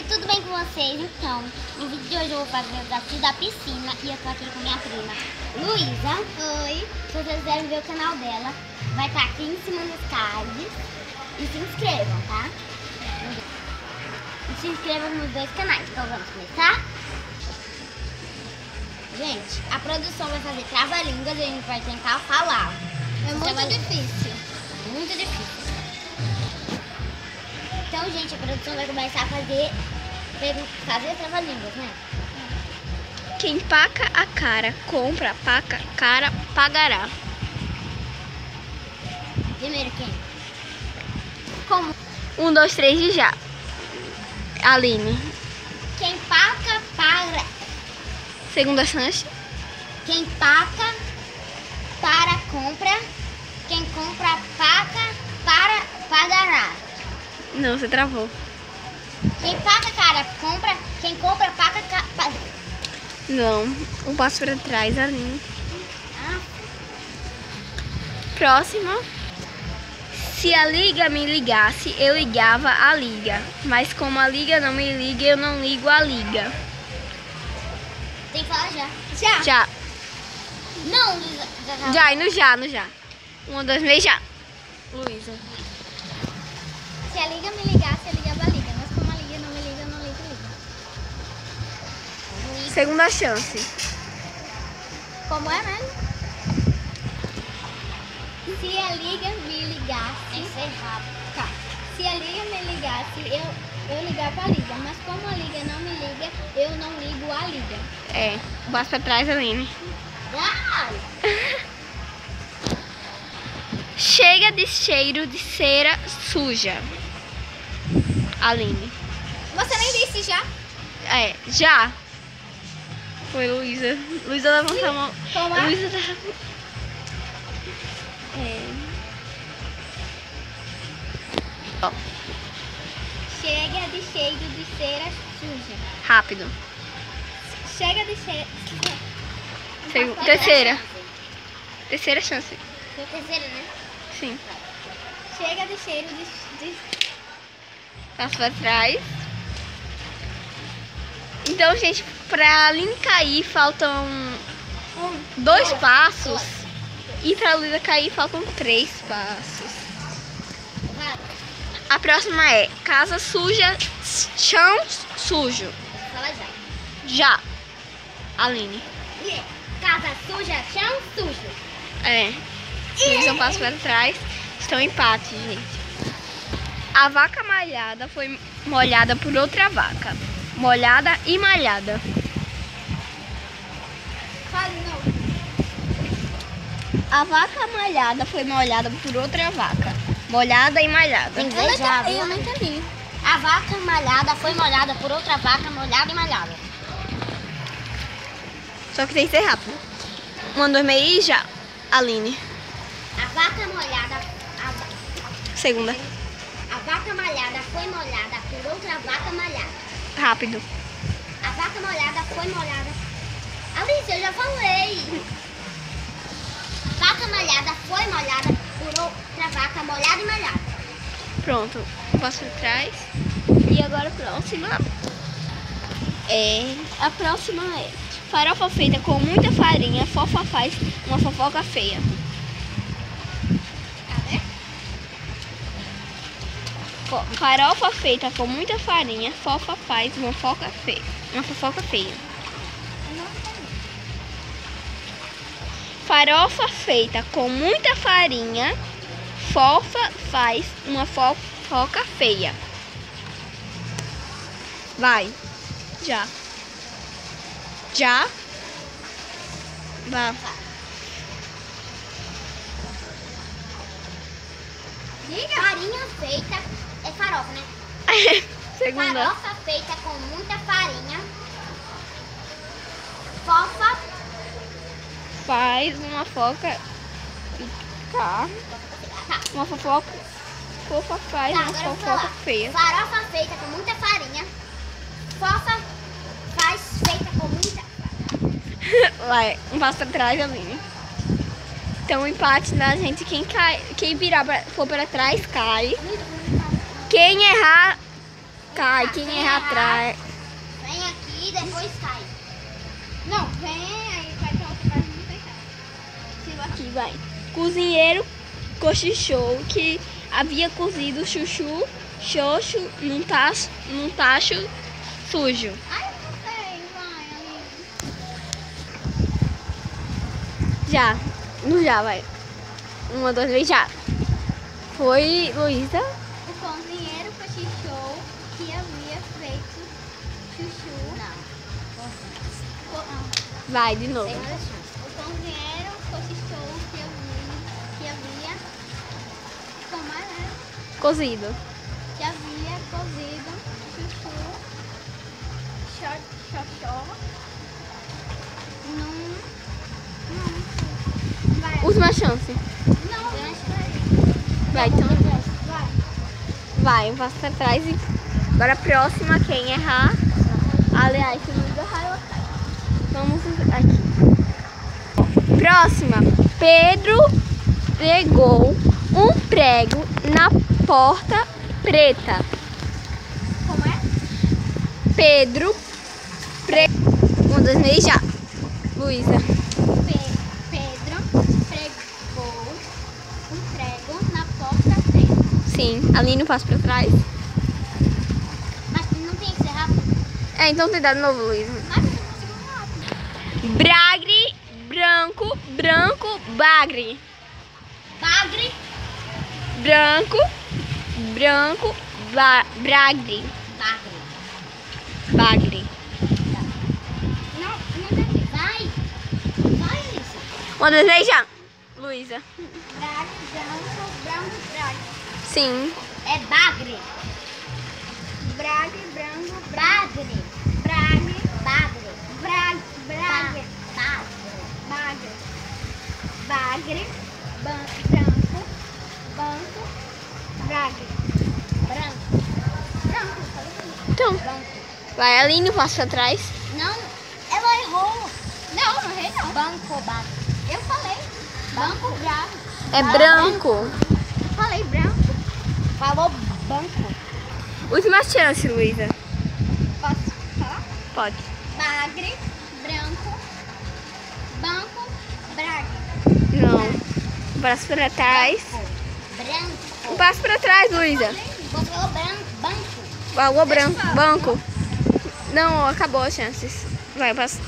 gente, tudo bem com vocês? Então, no vídeo de hoje eu vou fazer o desafio da piscina e eu tô aqui com minha prima Luísa. Oi! Se vocês quiserem ver o canal dela, vai estar aqui em cima nos cards. E se inscrevam, tá? E se inscrevam nos dois canais. Então vamos começar? Gente, a produção vai fazer trava-línguas e a gente vai tentar falar. É muito difícil. Muito difícil. Então, gente, a produção vai começar a fazer trava-línguas, né? Quem paga a cara, compra, paga cara, pagará. Primeiro quem? Como? 1, 2, 3 e já. Aline. Quem paga, paga. Segunda chance. Quem paga, para, compra. Quem compra, paga, para, pagará. Não, você travou. Quem paga, cara, compra. Quem compra, paga, paga. Não, um passo para trás, Aline. Ah. Próximo. Se a liga me ligasse, eu ligava a liga. Mas como a liga não me liga, eu não ligo a liga. Tem que falar já. Já. Já. Não, Luísa. Já, e no já, no já. 1, 2, 3, já. Luísa. Se a liga me ligasse, eu ligava a liga. Mas como a liga não me liga, eu não ligo a liga. Segunda chance. Como é mesmo? Se a liga me ligasse... Tem que ser rápido. Tá. Se a liga me ligasse, eu ligava a liga. Mas como a liga não me liga, eu não ligo a liga. É, um passo para trás, Aline. Ai! Chega de cheiro de cera suja. Aline. Você nem disse já? É, já. Foi Luísa. Luísa levantou a mão. Como é? Luísa tá... Ó, Chega de cheiro de cera suja. rápido. Chega de cheiro... Terceira. Terceira chance. Foi a terceira, né? Sim. Chega de cheiro de... Passo pra trás. Então, gente, pra Aline cair faltam 2 passos. E pra Luísa cair faltam 3 passos. Vai. A próxima é casa suja, chão sujo. Fala já. Já. Aline. Yeah. Casa suja, chão sujo. É. Luísa um passo pra trás. Estão em empate, gente. A vaca malhada foi molhada por outra vaca. Molhada e malhada. Fale não. A vaca malhada foi molhada por outra vaca. Molhada e malhada. Eu não entendi. A vaca malhada foi molhada por outra vaca molhada e malhada. Só que tem que ser rápido. 1, 2, 3 e já. Aline. A vaca molhada... Segunda. A vaca malhada foi molhada por outra vaca malhada. Rápido. A vaca molhada foi molhada... Alice, eu já falei. Vaca malhada foi molhada por outra vaca molhada e malhada. Pronto. Passo pra trás. E agora a próxima. A próxima é farofa feita com muita farinha, fofa faz uma fofoca feia. Cadê? Farofa feita com muita farinha, fofa faz uma fofoca feia. Uma fofoca feia. Farofa feita com muita farinha, fofa faz uma fofoca feia. Vai. Já. Já. Vá. Farinha feita... É farofa, né? Segunda. Farofa feita com muita farinha. Fofa. Faz uma foca ficar. Tá. Uma fofoca. Fofa faz Tá, uma agora eu vou fofoca falar. feia. Farofa feita com muita farinha. Fofa faz feita com muita... Vai, um passo pra trás, Aline. Então, o empate da gente, quem virar for pra trás, cai. Quem errar, cai. Quem erra atrás. Vem aqui e depois cai. Não, vem, aí vai pra outra parte não tem cara. Aqui vai. Cozinheiro cochichou que havia cozido chuchu, xoxo num tacho sujo. Ai, eu não sei, vai, ali. Já. Não já, vai. 1, 2, 3, já. Foi, Luísa. O cozinheiro cochichou que havia feito chuchu. Não. Vai, de novo. O cozinheiro cochichou que havia. Como é? Cozido. Que havia cozido chuchu. Xoxó. Não. Vai. Última chance. Não. Vai, então. Vai. Vai, um passo pra trás e... Agora a próxima, quem errar... Aliás, se não errar, ela cai. Vamos aqui. Próxima. Pedro pregou um prego na porta preta. Como é? Pedro pregou... 1, 2, 3, já. Luísa. Pedro pregou um prego na porta preta. Sim, Aline, um passo pra trás. Mas não tem que ser rápido. Então tenta de novo, Luísa. Mas eu não consigo rápido. Bragre, branco, branco, bagre. Bagre. Branco, branco, bragre. Bagre. Bagre. Não entendi. Vai. Vai, Alice. 1, 2, 3, já. Luísa. Braga, branco, braga. Sim. É bagre. Braga, branco, Bagre. braga, Bagre. braga, braga, Bagre. bagre, branco, banco, braga. Branco. Branco, falei pra mim. Então, Branco. vai, Aline, um passo pra trás. Não, ela errou. Não, não errei não. Banco, bagre. Eu falei. Banco, branco. É branco. Falei branco. Falou banco. Última chance, Luísa. Posso falar? Pode. Bagre, branco, banco, braga. Não. Um passo pra trás. Branco. Um passo pra trás, Luísa. Você falou branco. Banco. Falou branco. Banco. Não, acabou as chances. Vai, passo.